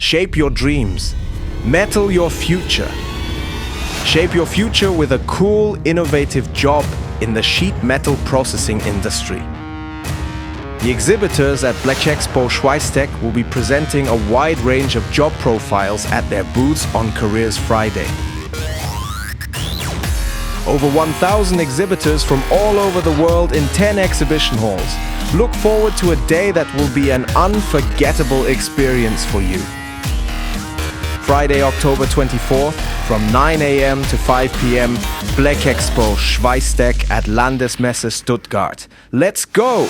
Shape your dreams. Metal your future. Shape your future with a cool, innovative job in the sheet metal processing industry. The exhibitors at Blechexpo-Schweisstec will be presenting a wide range of job profiles at their booths on Careers Friday. Over 1,000 exhibitors from all over the world in 10 exhibition halls. Look forward to a day that will be an unforgettable experience for you. Friday, October 24th, from 9 a.m. to 5 p.m, Blechexpo-Schweisstec at Landesmesse Stuttgart. Let's go!